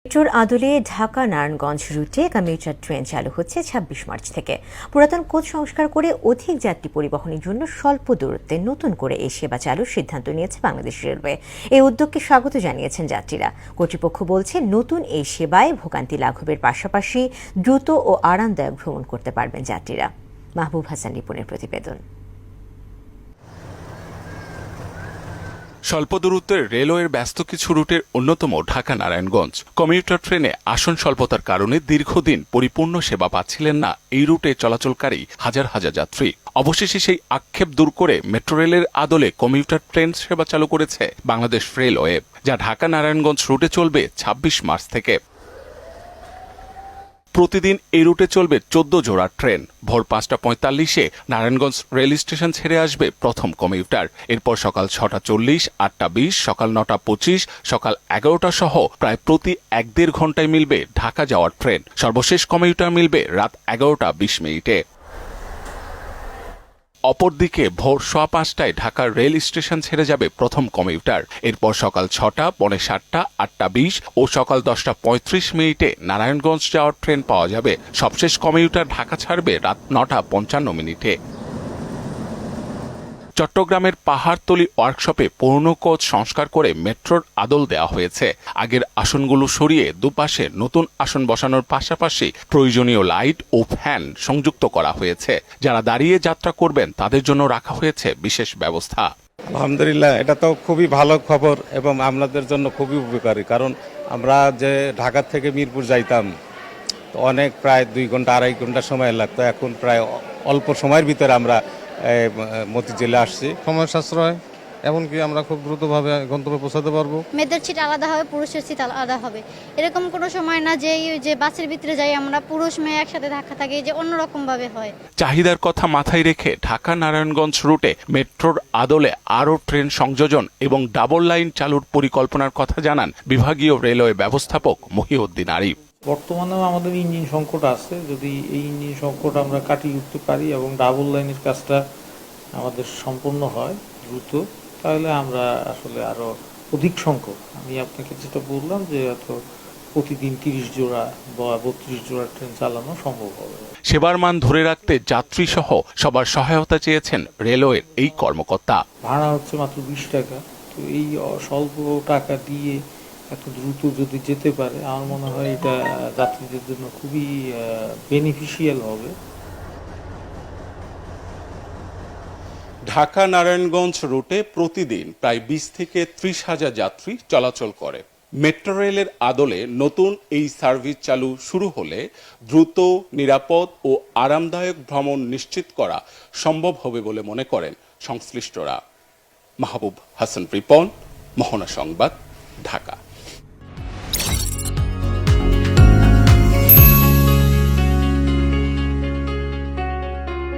মেট্রোর আদলে ঢাকা নারায়ণগঞ্জ রুটে কমিউটার ট্রেন চালু হচ্ছে ২৬ মার্চ থেকে। পুরাতন কোচ সংস্কার করে অধিক যাত্রী পরিবহনের জন্য স্বল্প দূরত্বে নতুন করে এই সেবা চালুর সিদ্ধান্ত নিয়েছে বাংলাদেশ রেলওয়ে। এই উদ্যোগকে স্বাগত জানিয়েছেন যাত্রীরা। কর্তৃপক্ষ বলছে, নতুন এই সেবায় ভোগান্তি লাঘবের পাশাপাশি দ্রুত ও আরামদায়ক ভ্রমণ করতে পারবেন যাত্রীরা। মাহবুব হাসান রিপনের প্রতিবেদন। স্বল্প দূরত্বের রেলওয়ের ব্যস্ত কিছু রুটের অন্যতম ঢাকা নারায়ণগঞ্জ। কমিউটার ট্রেনে আসন স্বল্পতার কারণে দীর্ঘদিন পরিপূর্ণ সেবা পাচ্ছিলেন না এই রুটে চলাচলকারী হাজার হাজার যাত্রী। অবশেষে সেই আক্ষেপ দূর করে মেট্রো রেলের আদলে কমিউটার ট্রেন সেবা চালু করেছে বাংলাদেশ রেলওয়ে, যা ঢাকা নারায়ণগঞ্জ রুটে চলবে ২৬ মার্চ থেকে। প্রতিদিন এই রুটে চলবে ১৪ জোড়া ট্রেন। ভোর ৫টা ৪৫ নারায়ণগঞ্জ রেল স্টেশন ছেড়ে আসবে প্রথম কমিউটার। এরপর সকাল ৬টা ৪০, ৮টা ২০, সকাল ৯টা ২৫, সকাল ১১টা সহ প্রায় প্রতি ১-১.৫ ঘন্টায় মিলবে ঢাকা যাওয়ার ট্রেন। সর্বশেষ কমিউটার মিলবে রাত ১১টা ২০ অপরদিকে ভোর ৫:১৫ ঢাকার রেল স্টেশন ছেড়ে যাবে প্রথম কমিউটার। এরপর সকাল ৬টা, ৬:৩০, ৮টা ২০ ও সকাল ১০টা ৩৫ নারায়ণগঞ্জ যাওয়ার ট্রেন পাওয়া যাবে। সবশেষ কমিউটার ঢাকা ছাড়বে রাত ৯টা ৫৫। চট্টগ্রামের পাহাড়তলী ওয়ার্কশপে পুরনো কোচ সংস্কার করে মেট্রোর আদল দেওয়া হয়েছে। আগের আসনগুলো সরিয়ে দুপাশে নতুন আসন বসানোর পাশাপাশি প্রয়োজনীয় লাইট ও ফ্যান সংযুক্ত করা হয়েছে। যারা দাঁড়িয়ে যাত্রা করবেন তাদের জন্য রাখা হয়েছে বিশেষ ব্যবস্থা। আলহামদুলিল্লাহ, এটা তো খুবই ভালো খবর এবং আমাদের জন্য খুবই উপকারী। কারণ আমরা যে ঢাকা থেকে মিরপুর যাইতাম, তো অনেক প্রায় ২ ঘন্টা ২.৫ ঘন্টা সময় লাগতো। এখন প্রায় অল্প সময়ের ভিতরে আমরা মতিঝিলে আসছি। সময় সাশ্রয়, এমনকি আমরা খুব দ্রুতভাবে গন্তব্যে পৌঁছাতে পারবো। মেয়েদের সিট আলাদা হবে, পুরুষের সিট আলাদা হবে। এরকম কোনো সময় না যে বাসের ভিতরে যাই আমরা পুরুষ মেয়ে একসাথে ধাক্কা থাকি, যে অন্যরকম ভাবে হয়। চাহিদার কথা মাথায় রেখে ঢাকা নারায়ণগঞ্জ রুটে মেট্রোর আদলে আরও ট্রেন সংযোজন এবং ডাবল লাইন চালুর পরিকল্পনার কথা জানান বিভাগীয় রেলওয়ে ব্যবস্থাপক মহিউদ্দিন আরিফ। বর্তমানেও আমাদের ইঞ্জিন সংকট আছে। যদি এই ইঞ্জিন সংকট আমরা কাটিয়ে উঠতে পারি এবং ডাবল লাইনের কাজটা আমাদের সম্পূর্ণ হয় দ্রুত, তাহলে আমরা আসলে আরো অধিক সংখ্যক, আমি আপনাকে যেটা বললাম যে এত প্রতিদিন ৩০ জোড়া বা ৩২ জোড়া ট্রেন চালানো সম্ভব হবে। সেবার মান ধরে রাখতে যাত্রী সহ সবার সহায়তা চেয়েছেন রেলওয়ের এই কর্মকর্তা। ভাড়া হচ্ছে মাত্র ২০ টাকা। তো এই স্বল্প টাকা দিয়ে এত দ্রুত যদি যেতে পারে, আমার মনে হয় এটা যাত্রীদের জন্য খুবই বেনিফিশিয়াল হবে। ঢাকা নারায়ণগঞ্জ রুটে প্রতিদিন প্রায় ২০ থেকে ৩০ হাজার যাত্রী চলাচল করে। মেট্রো রেলের আদলে নতুন এই সার্ভিস চালু শুরু হলে দ্রুত, নিরাপদ ও আরামদায়ক ভ্রমণ নিশ্চিত করা সম্ভব হবে বলে মনে করেন সংশ্লিষ্টরা। মাহবুব হাসান রিপন, মোহনা সংবাদ, ঢাকা।